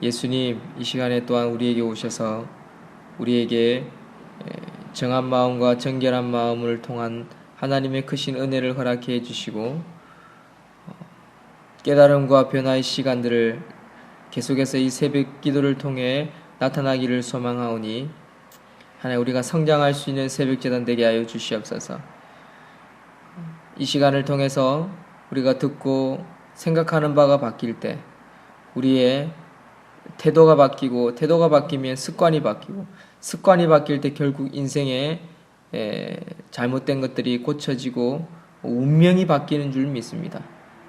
예수님, 이 시간에 또한 우리에게 오셔서 우리에게 정한 마음과 정결한 마음을 통한 하나님의 크신 은혜를 허락해 주시고 깨달음과 변화의 시간들을 계속해서 이 새벽 기도를 통해 나타나기를 소망하오니 하나님, 우리가 성장할 수 있는 새벽 제단 되게 하여 주시옵소서. 이 시간을 통해서 우리가 듣고 생각하는 바가 바뀔 때 우리의 태도가 바뀌고, 태도가 바뀌면 습관이 바뀌고, 습관이 바뀔 때 결국 인생에 잘못된 것들이 고쳐지고 운명이 바뀌는 줄 믿습니다.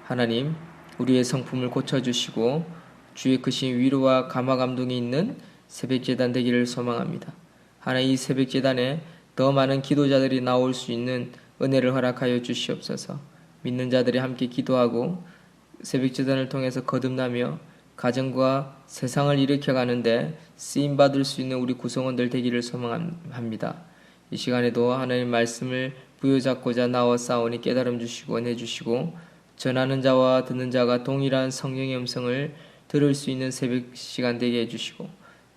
하나님, 우리의 성품을 고쳐주시고 주의 크신 위로와 감화 감동이 있는 새벽제단 되기를 소망합니다. 하나님, 이 새벽제단에 더 많은 기도자들이 나올 수 있는 은혜를 허락하여 주시옵소서. 믿는 자들이 함께 기도하고 새벽제단을 통해서 거듭나며 가정과 세상을 일으켜가는데 쓰임받을 수 있는 우리 구성원들 되기를 소망합니다. 이 시간에도 하나님 말씀을 부여잡고자 나와싸우니 깨달음 주시고 은혜 주시고 전하는 자와 듣는 자가 동일한 성령의 음성을 들을 수 있는 새벽 시간 되게 해주시고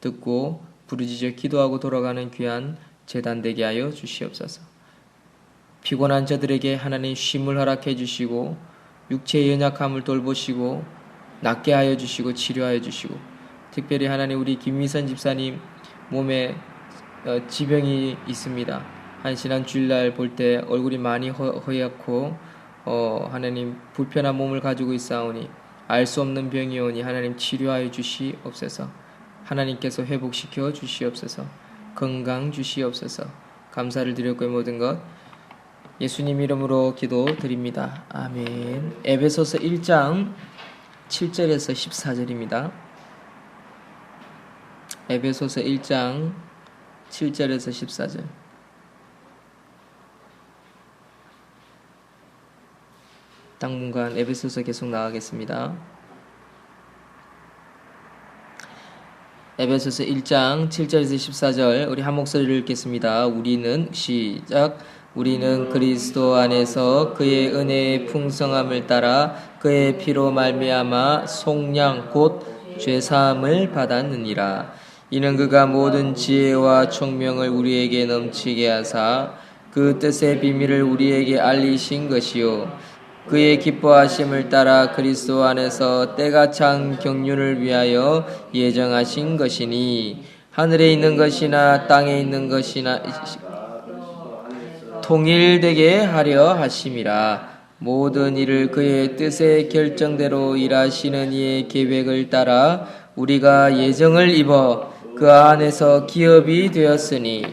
듣고 부르짖어 기도하고 돌아가는 귀한 제단 되게 하여 주시옵소서. 피곤한 저들에게 하나님 쉼을 허락해 주시고 육체의 연약함을 돌보시고 낫게 하여 주시고 치료하여 주시고 특별히 하나님, 우리 김미선 집사님 몸에 지병이 있습니다. 한 지난 주일날 볼 때 얼굴이 많이 허옇고 하나님 불편한 몸을 가지고 있사오니 알 수 없는 병이오니 하나님 치료하여 주시옵소서. 하나님께서 회복시켜 주시옵소서. 건강 주시옵소서. 감사를 드렸고 모든 것 예수님 이름으로 기도드립니다. 아멘. 에베소서 1장 7절에서 14절입니다. 에베소서 1장 7절에서 14절. 당분간 에베소서 계속 나가겠습니다. 에베소서 1장 7절에서 14절 우리 한 목소리를 읽겠습니다. 우리는 시작. 우리는 그리스도 안에서 그의 은혜의 풍성함을 따라 그의 피로 말미암아 속량 곧 죄사함을 받았느니라. 이는 그가 모든 지혜와 총명을 우리에게 넘치게 하사 그 뜻의 비밀을 우리에게 알리신 것이요 그의 기뻐하심을 따라 그리스도 안에서 때가 찬 경륜을 위하여 예정하신 것이니 하늘에 있는 것이나 땅에 있는 것이나 통일되게 하려 하심이라. 모든 일을 그의 뜻의 결정대로 일하시는 이의 계획을 따라 우리가 예정을 입어 그 안에서 기업이 되었으니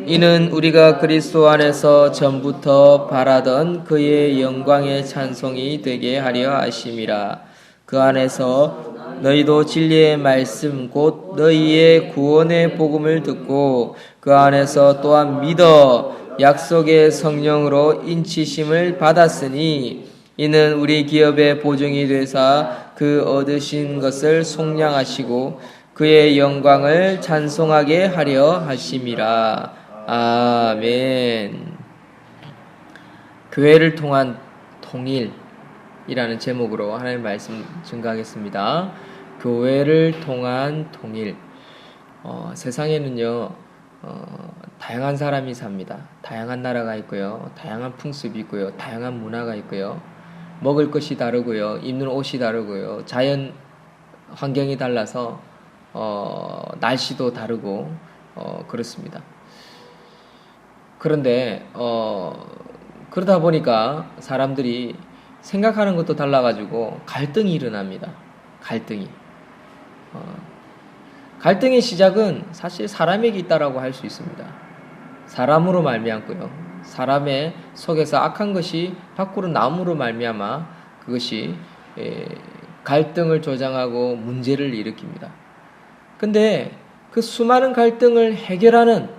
이는 우리가 그리스도 안에서 전부터 바라던 그의 영광의 찬송이 되게 하려 하심이라. 그 안에서 너희도 진리의 말씀 곧 너희의 구원의 복음을 듣고 그 안에서 또한 믿어 약속의 성령으로 인치심을 받았으니 이는 우리 기업의 보증이 되사 그 얻으신 것을 속량하시고 그의 영광을 찬송하게 하려 하심이라. 아멘. 교회를 통한 통일이라는 제목으로 하나님의 말씀 증거하겠습니다. 교회를 통한 통일. 세상에는요 다양한 사람이 삽니다. 다양한 나라가 있고요, 다양한 풍습이 있고요, 다양한 문화가 있고요, 먹을 것이 다르고요, 입는 옷이 다르고요, 자연 환경이 달라서 날씨도 다르고 그렇습니다. 그런데 그러다 보니까 사람들이 생각하는 것도 달라가지고 갈등이 일어납니다. 갈등의 시작은 사실 사람에게 있다라고 할 수 있습니다. 사람으로 말미암고요. 사람의 속에서 악한 것이 밖으로 나옴으로 말미암아 그것이 갈등을 조장하고 문제를 일으킵니다. 근데 그 수많은 갈등을 해결하는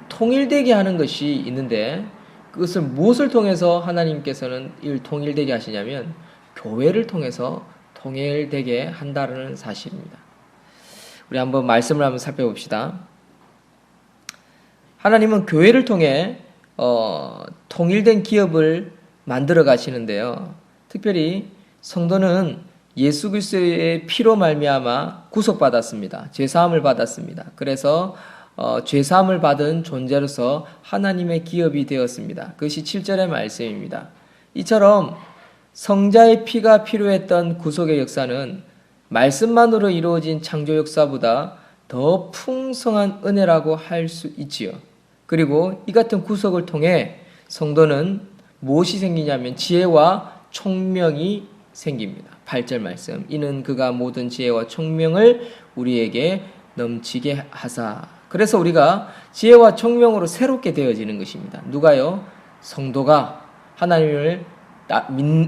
통일되게 하는 것이 있는데 그것을 무엇을 통해서 하나님께서는 이를 통일되게 하시냐면 교회를 통해서 통일되게 한다는 사실입니다. 우리 한번 말씀을 한번 살펴봅시다. 하나님은 교회를 통해 통일된 기업을 만들어 가시는데요. 특별히 성도는 예수 그리스도의 피로 말미암아 구속받았습니다. 죄사함을 받았습니다. 그래서 죄사함을 받은 존재로서 하나님의 기업이 되었습니다. 그것이 7절의 말씀입니다. 이처럼 성자의 피가 필요했던 구속의 역사는 말씀만으로 이루어진 창조 역사보다 더 풍성한 은혜라고 할 수 있지요. 그리고 이 같은 구속을 통해 성도는 무엇이 생기냐면 지혜와 총명이 생깁니다. 8절 말씀. 이는 그가 모든 지혜와 총명을 우리에게 넘치게 하사. 그래서 우리가 지혜와 총명으로 새롭게 되어지는 것입니다. 누가요? 성도가 하나님을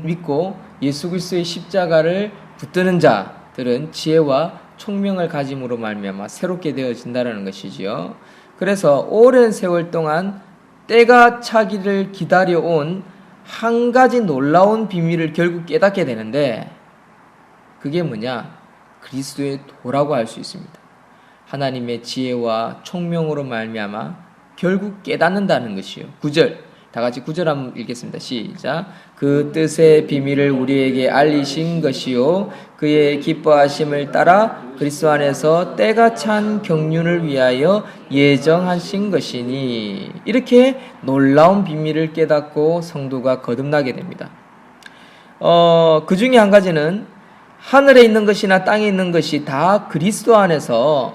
믿고 예수 그리스도의 십자가를 붙드는 자들은 지혜와 총명을 가짐으로 말미암아 새롭게 되어진다는 것이지요. 그래서 오랜 세월 동안 때가 차기를 기다려온 한 가지 놀라운 비밀을 결국 깨닫게 되는데 그게 뭐냐? 그리스도의 도라고 할 수 있습니다. 하나님의 지혜와 총명으로 말미암아 결국 깨닫는다는 것이요. 9절 다 같이 9절 한번 읽겠습니다. 시작. 그 뜻의 비밀을 우리에게 알리신 것이요 그의 기뻐하심을 따라 그리스도 안에서 때가 찬 경륜을 위하여 예정하신 것이니. 이렇게 놀라운 비밀을 깨닫고 성도가 거듭나게 됩니다. 그 중에 한 가지는 하늘에 있는 것이나 땅에 있는 것이 다 그리스도 안에서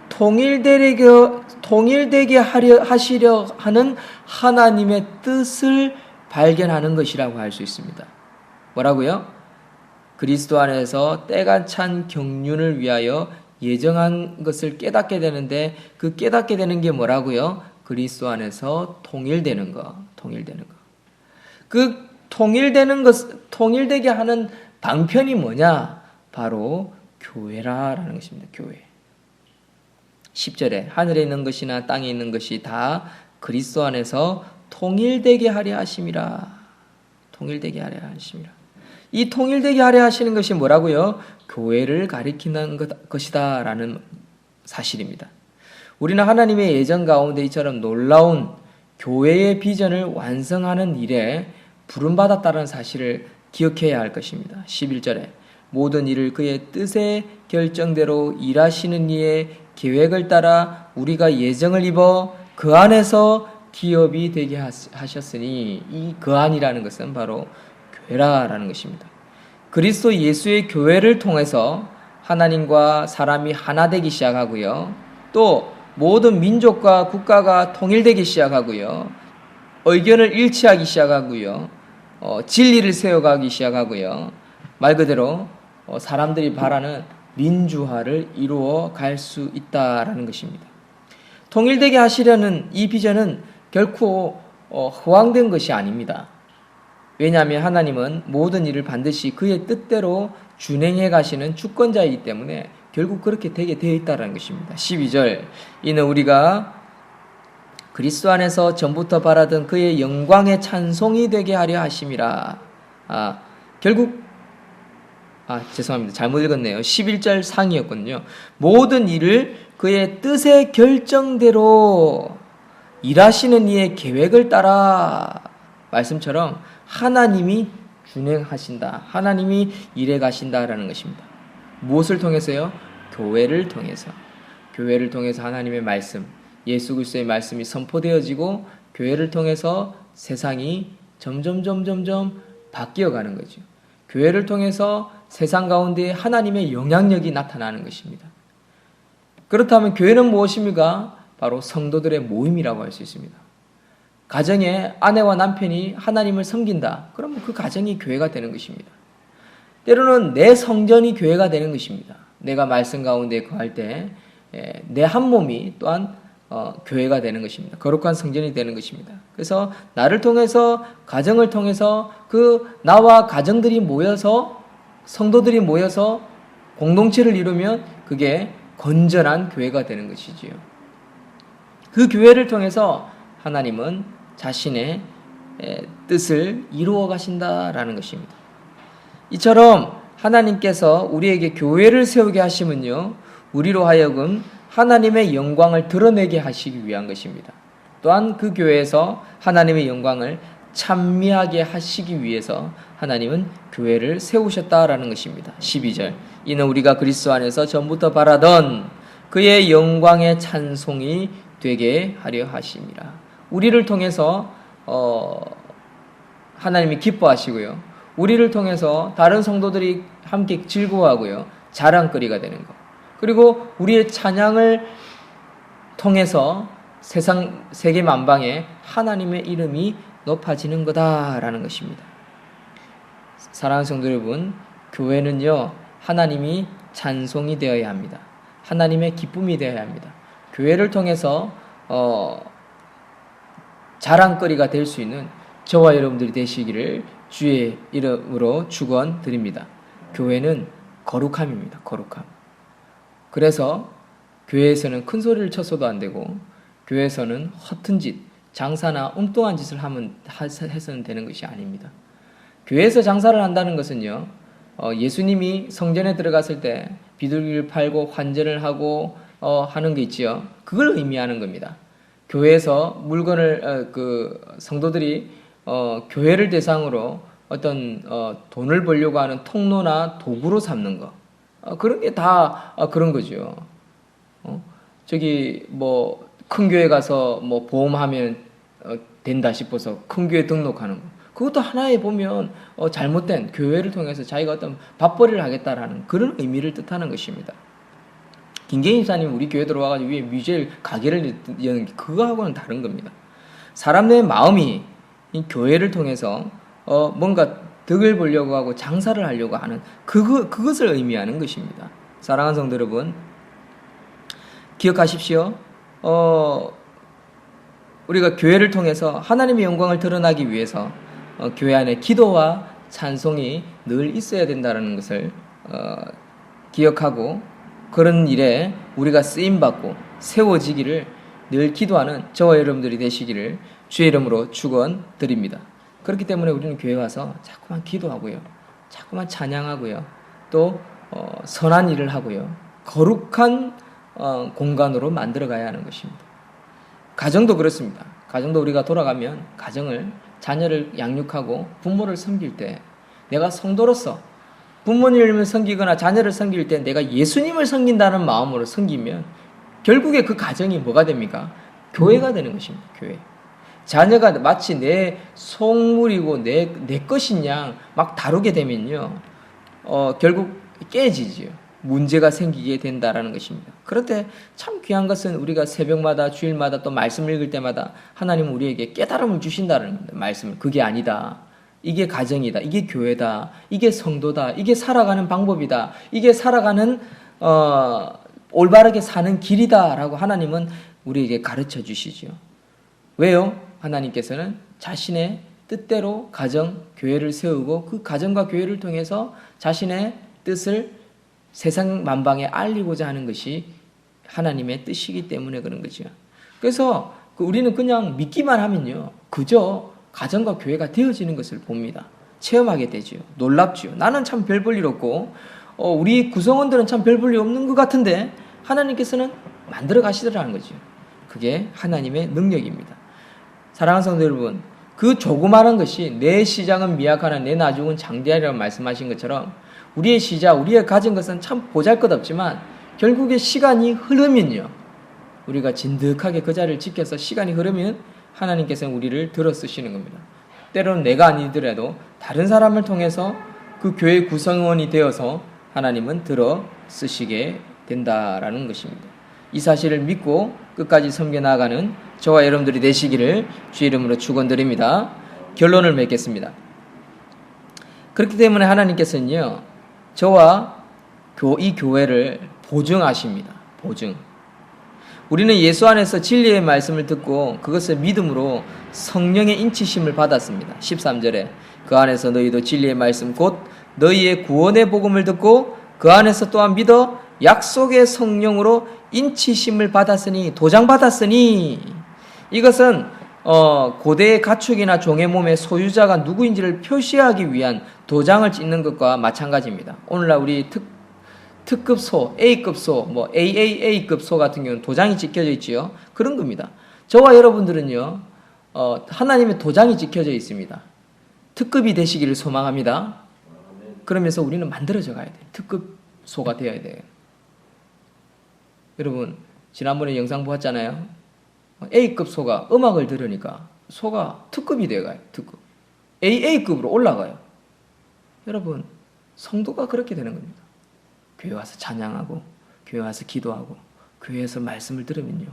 통일되게 하시려 하는 하나님의 뜻을 발견하는 것이라고 할 수 있습니다. 뭐라고요? 그리스도 안에서 때가 찬 경륜을 위하여 예정한 것을 깨닫게 되는데 그 깨닫게 되는 게 뭐라고요? 그리스도 안에서 통일되는 것. 그 통일되게 하는 방편이 뭐냐? 바로 교회라는 것입니다. 교회. 10절에 하늘에 있는 것이나 땅에 있는 것이 다 그리스도 안에서 통일되게 하려 하심이라. 이 통일되게 하려 하시는 것이 뭐라고요? 교회를 가리키는 것이다 라는 사실입니다. 우리는 하나님의 예정 가운데 이처럼 놀라운 교회의 비전을 완성하는 일에 부름받았다는 사실을 기억해야 할 것입니다. 11절에 모든 일을 그의 뜻의 결정대로 일하시는 이의 계획을 따라 우리가 예정을 입어 그 안에서 기업이 되게 하셨으니, 이 그 안이라는 것은 바로 교회라는 것입니다. 그리스도 예수의 교회를 통해서 하나님과 사람이 하나 되기 시작하고요. 또 모든 민족과 국가가 통일되기 시작하고요. 의견을 일치하기 시작하고요. 진리를 세워가기 시작하고요. 말 그대로 사람들이 바라는 민주화를 이루어 갈 수 있다라는 것입니다. 통일되게 하시려는 이 비전은 결코 허황된 것이 아닙니다. 왜냐하면 하나님은 모든 일을 반드시 그의 뜻대로 준행해 가시는 주권자이기 때문에 결국 그렇게 되게 되어 있다는 것입니다. 12절 이는 우리가 그리스도 안에서 전부터 바라던 그의 영광의 찬송이 되게 하려 하심이라. 죄송합니다. 잘못 읽었네요. 11절 상이었거든요. 모든 일을 그의 뜻의 결정대로 일하시는 이의 계획을 따라, 말씀처럼 하나님이 준행하신다. 하나님이 일해 가신다라는 것입니다. 무엇을 통해서요? 교회를 통해서. 교회를 통해서 하나님의 말씀, 예수 그리스도의 말씀이 선포되어지고 교회를 통해서 세상이 점점 바뀌어가는 거죠. 교회를 통해서 세상 가운데 하나님의 영향력이 나타나는 것입니다. 그렇다면 교회는 무엇입니까? 바로 성도들의 모임이라고 할 수 있습니다. 가정에 아내와 남편이 하나님을 섬긴다. 그러면 그 가정이 교회가 되는 것입니다. 때로는 내 성전이 교회가 되는 것입니다. 내가 말씀 가운데 거할 때 내 한 몸이 또한 교회가 되는 것입니다. 거룩한 성전이 되는 것입니다. 그래서 나를 통해서, 가정을 통해서 나와 가정들이 모여서, 성도들이 모여서 공동체를 이루면 그게 건전한 교회가 되는 것이지요. 그 교회를 통해서 하나님은 자신의 뜻을 이루어 가신다라는 것입니다. 이처럼 하나님께서 우리에게 교회를 세우게 하시면요, 우리로 하여금 하나님의 영광을 드러내게 하시기 위한 것입니다. 또한 그 교회에서 하나님의 영광을 찬미하게 하시기 위해서 하나님은 교회를 세우셨다라는 것입니다. 12절. 이는 우리가 그리스도 안에서 전부터 바라던 그의 영광의 찬송이 되게 하려 하심이라. 우리를 통해서 하나님이 기뻐하시고요. 우리를 통해서 다른 성도들이 함께 즐거워하고요. 자랑거리가 되는 것. 그리고 우리의 찬양을 통해서 세계 만방에 하나님의 이름이 높아지는 거다라는 것입니다. 사랑하는 성도 여러분, 교회는요, 하나님이 찬송이 되어야 합니다. 하나님의 기쁨이 되어야 합니다. 교회를 통해서 자랑거리가 될 수 있는 저와 여러분들이 되시기를 주의 이름으로 축원드립니다. 교회는 거룩함입니다. 거룩함. 그래서 교회에서는 큰 소리를 쳤어도 안 되고, 교회에서는 허튼 짓, 장사나 엉뚱한 짓을 해서는 되는 것이 아닙니다. 교회에서 장사를 한다는 것은요, 예수님이 성전에 들어갔을 때 비둘기를 팔고 환전을 하고 하는 게 있지요. 그걸 의미하는 겁니다. 교회에서 물건을 성도들이 교회를 대상으로 어떤 돈을 벌려고 하는 통로나 도구로 삼는 거, 그런 게 다 그런 거죠. 큰 교회 가서 보험하면 된다 싶어서 큰 교회 등록하는 거, 그것도 하나의 보면 잘못된, 교회를 통해서 자기가 어떤 밥벌이를 하겠다라는 그런 의미를 뜻하는 것입니다. 김계인 집사님 우리 교회 들어와가지고 위에 뮤젤 가게를 여는 게 그거하고는 다른 겁니다. 사람들의 마음이 이 교회를 통해서 뭔가 덕을 보려고 하고 장사를 하려고 하는 그것을 의미하는 것입니다. 사랑하는 성도 여러분, 기억하십시오. 우리가 교회를 통해서 하나님의 영광을 드러나기 위해서 교회 안에 기도와 찬송이 늘 있어야 된다는 것을 기억하고, 그런 일에 우리가 쓰임받고 세워지기를 늘 기도하는 저와 여러분들이 되시기를 주의 이름으로 축원드립니다. 그렇기 때문에 우리는 교회 와서 자꾸만 기도하고요, 자꾸만 찬양하고요, 또 선한 일을 하고요, 거룩한 공간으로 만들어가야 하는 것입니다. 가정도 그렇습니다. 가정도 우리가 돌아가면 자녀를 양육하고 부모를 섬길 때, 내가 성도로서 부모님을 섬기거나 자녀를 섬길 때 내가 예수님을 섬긴다는 마음으로 섬기면 결국에 그 가정이 뭐가 됩니까? 교회가 되는 것입니다. 교회. 자녀가 마치 내 속물이고 내 것인 양 막 다루게 되면요, 결국 깨지지요. 문제가 생기게 된다라는 것입니다. 그런데 참 귀한 것은 우리가 새벽마다 주일마다 또 말씀 읽을 때마다 하나님은 우리에게 깨달음을 주신다는 겁니다. 말씀을. 그게 아니다. 이게 가정이다. 이게 교회다. 이게 성도다. 이게 살아가는 방법이다. 이게 살아가는 올바르게 사는 길이다라고 하나님은 우리에게 가르쳐 주시죠. 왜요? 하나님께서는 자신의 뜻대로 가정, 교회를 세우고 그 가정과 교회를 통해서 자신의 뜻을 세상 만방에 알리고자 하는 것이 하나님의 뜻이기 때문에 그런 거죠. 그래서 우리는 그냥 믿기만 하면요, 그저 가정과 교회가 되어지는 것을 봅니다. 체험하게 되죠. 놀랍죠. 나는 참 별 볼 일 없고 우리 구성원들은 참 별 볼 일 없는 것 같은데 하나님께서는 만들어 가시더라는 거죠. 그게 하나님의 능력입니다. 사랑하는 성도 여러분, 그 조그마한 것이 내 시작은 미약하나 내 나중은 장대하리라고 말씀하신 것처럼 우리의 시작, 우리의 가진 것은 참 보잘것없지만 결국에 시간이 흐르면요, 우리가 진득하게 그 자리를 지켜서 시간이 흐르면 하나님께서는 우리를 들어 쓰시는 겁니다. 때로는 내가 아니더라도 다른 사람을 통해서 그 교회 구성원이 되어서 하나님은 들어 쓰시게 된다라는 것입니다. 이 사실을 믿고 끝까지 섬겨나가는 저와 여러분들이 되시기를 주의 이름으로 축원드립니다. 결론을 맺겠습니다. 그렇기 때문에 하나님께서는요, 저와 이 교회를 보증하십니다. 보증. 우리는 예수 안에서 진리의 말씀을 듣고 그것을 믿음으로 성령의 인치심을 받았습니다. 13절에 그 안에서 너희도 진리의 말씀 곧 너희의 구원의 복음을 듣고 그 안에서 또한 믿어 약속의 성령으로 인치심을 받았으니, 도장받았으니, 이것은 고대의 가축이나 종의 몸의 소유자가 누구인지를 표시하기 위한 도장을 찍는 것과 마찬가지입니다. 오늘날 우리 특급 소, A급 소, AAA급 소 같은 경우는 도장이 찍혀져 있지요. 그런 겁니다. 저와 여러분들은요, 하나님의 도장이 찍혀져 있습니다. 특급이 되시기를 소망합니다. 그러면서 우리는 만들어져 가야 돼요. 특급소가 되어야 돼요. 여러분 지난번에 영상 보았잖아요. A급 소가 음악을 들으니까 소가 특급이 되어가요. 특급. AA급으로 올라가요. 여러분 성도가 그렇게 되는 겁니다. 교회 와서 찬양하고 교회 와서 기도하고 교회에서 말씀을 들으면요.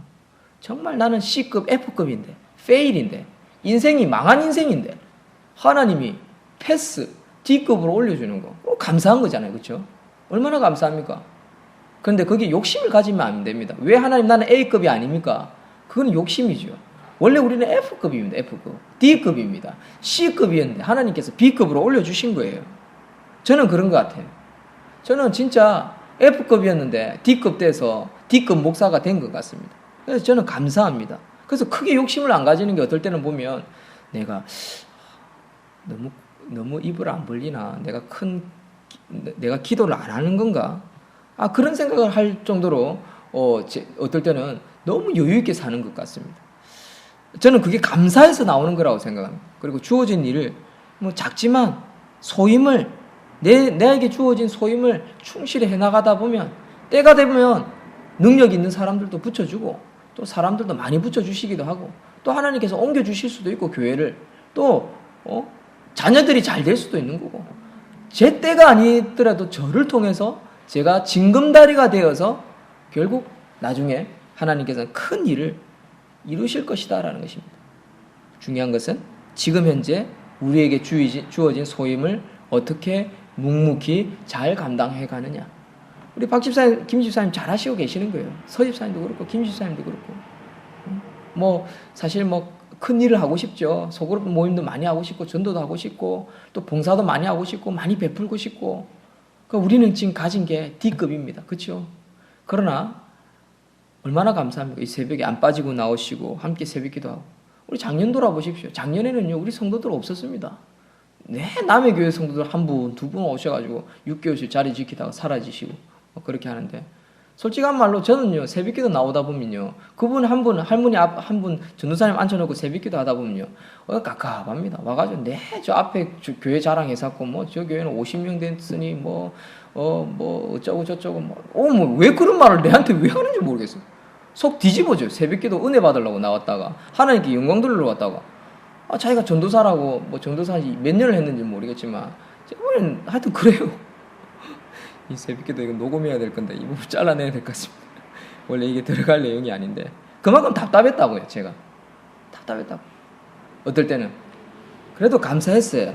정말 나는 C급, F급인데 페일인데 인생이 망한 인생인데 하나님이 패스, D급으로 올려주는 거 감사한 거잖아요. 그렇죠? 얼마나 감사합니까? 그런데 거기에 욕심을 가지면 안 됩니다. 왜 하나님 나는 A급이 아닙니까? 그건 욕심이죠. 원래 우리는 F급입니다. F급. D급입니다. C급이었는데 하나님께서 B급으로 올려주신 거예요. 저는 그런 것 같아요. 저는 진짜 F급이었는데 D급 돼서 D급 목사가 된 것 같습니다. 그래서 저는 감사합니다. 그래서 크게 욕심을 안 가지는 게 어떨 때는 보면 내가 너무 입을 안 벌리나 내가 기도를 안 하는 건가? 그런 생각을 할 정도로 어떨 때는 너무 여유 있게 사는 것 같습니다. 저는 그게 감사해서 나오는 거라고 생각합니다. 그리고 주어진 일을 작지만 소임을 내에게 주어진 소임을 충실히 해나가다 보면 때가 되면 능력 있는 사람들도 붙여주고 또 사람들도 많이 붙여주시기도 하고 또 하나님께서 옮겨주실 수도 있고 교회를 또 자녀들이 잘 될 수도 있는 거고 제 때가 아니더라도 저를 통해서 제가 징검다리가 되어서 결국 나중에 하나님께서는 큰 일을 이루실 것이다라는 것입니다. 중요한 것은 지금 현재 우리에게 주어진 소임을 어떻게 묵묵히 잘 감당해 가느냐. 우리 박 집사님, 김 집사님 잘 하시고 계시는 거예요. 서 집사님도 그렇고 김 집사님도 그렇고. 사실 큰 일을 하고 싶죠. 소그룹 모임도 많이 하고 싶고 전도도 하고 싶고 또 봉사도 많이 하고 싶고 많이 베풀고 싶고. 그러니까 우리는 지금 가진 게 D급입니다. 그렇죠? 그러나 얼마나 감사합니까? 이 새벽에 안 빠지고 나오시고 함께 새벽기도 하고. 우리 작년 돌아보십시오. 작년에는요 우리 성도들 없었습니다. 남의 교회 성도들 한 분, 두 분 오셔가지고 6개월씩 자리 지키다가 사라지시고 그렇게 하는데 솔직한 말로 저는요 새벽기도 나오다 보면요 그분 한 분, 할머니 한 분 전도사님 앉혀놓고 새벽기도 하다 보면요 깝깝합니다. 와가지고 저 앞에 교회 자랑해서고 저 교회는 50명 됐으니 어쩌고 저쩌고 왜 그런 말을 내한테 왜 하는지 모르겠어요. 속 뒤집어져요. 새벽기도 은혜 받으려고 나왔다가 하나님께 영광 돌리러 왔다가 자기가 전도사라고 전도사 몇 년을 했는지 모르겠지만 이번엔 하여튼 그래요. 이 새벽기도 이거 녹음해야 될 건데 이 부분 잘라내야 될 것 같습니다. 원래 이게 들어갈 내용이 아닌데 그만큼 답답했다고요. 제가 답답했다고. 어떨 때는 그래도 감사했어요.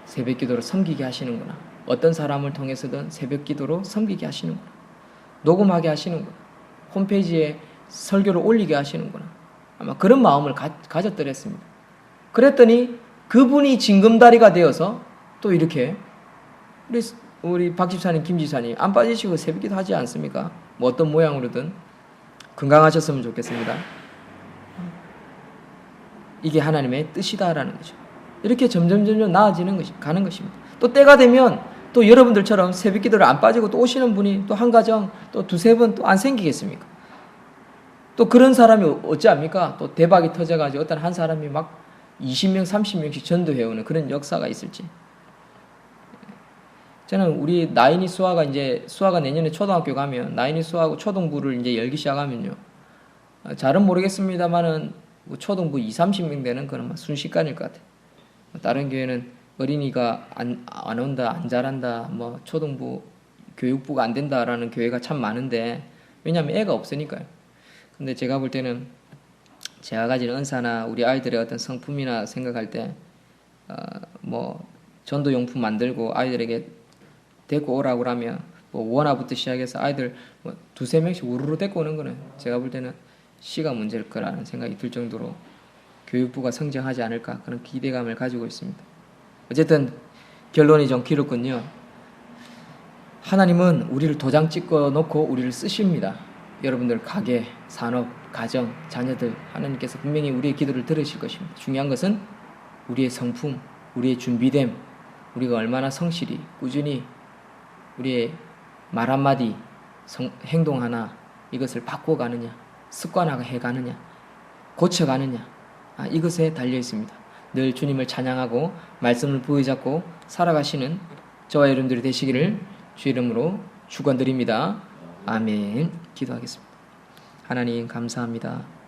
새벽기도로 섬기게 하시는구나. 어떤 사람을 통해서든 새벽기도로 섬기게 하시는구나. 녹음하게 하시는구나. 홈페이지에 설교를 올리게 하시는구나. 아마 그런 마음을 가졌더랬습니다. 그랬더니 그분이 징검다리가 되어서 또 이렇게 우리 박 집사님, 김 집사님 안 빠지시고 새벽기도 하지 않습니까? 어떤 모양으로든 건강하셨으면 좋겠습니다. 이게 하나님의 뜻이다라는 거죠. 이렇게 점점 가는 것입니다. 또 때가 되면 또 여러분들처럼 새벽기도를 안 빠지고 또 오시는 분이 또 한 가정 또 두세 번 또 안 생기겠습니까? 또 그런 사람이 어찌합니까? 또 대박이 터져가지고 어떤 한 사람이 막 20명, 30명씩 전도해오는 그런 역사가 있을지. 저는 우리 나인이 수아가 내년에 초등학교 가면 나인이 수아하고 초등부를 이제 열기 시작하면요. 잘은 모르겠습니다만은 초등부 20-30명 되는 그런 순식간일 것 같아요. 다른 교회는 어린이가 안 온다, 안 자란다, 초등부 교육부가 안 된다라는 교회가 참 많은데 왜냐하면 애가 없으니까요. 근데 제가 볼 때는 제가 가진 은사나 우리 아이들의 어떤 성품이나 생각할 때 전도용품 만들고 아이들에게 데리고 오라고 하면 원화부터 시작해서 아이들 두세 명씩 우르르 데리고 오는 거는 제가 볼 때는 시가 문제일 거라는 생각이 들 정도로 교육부가 성장하지 않을까 그런 기대감을 가지고 있습니다. 어쨌든 결론이 좀 길었군요. 하나님은 우리를 도장 찍어 놓고 우리를 쓰십니다. 여러분들 가게, 산업, 가정, 자녀들 하나님께서 분명히 우리의 기도를 들으실 것입니다. 중요한 것은 우리의 성품, 우리의 준비됨, 우리가 얼마나 성실히 꾸준히 우리의 말 한마디, 행동 하나 이것을 바꿔가느냐, 습관화해 가느냐, 고쳐가느냐 이것에 달려 있습니다. 늘 주님을 찬양하고 말씀을 부여잡고 살아가시는 저와 여러분들이 되시기를 주 이름으로 축원드립니다. 아멘. 기도하겠습니다. 하나님 감사합니다.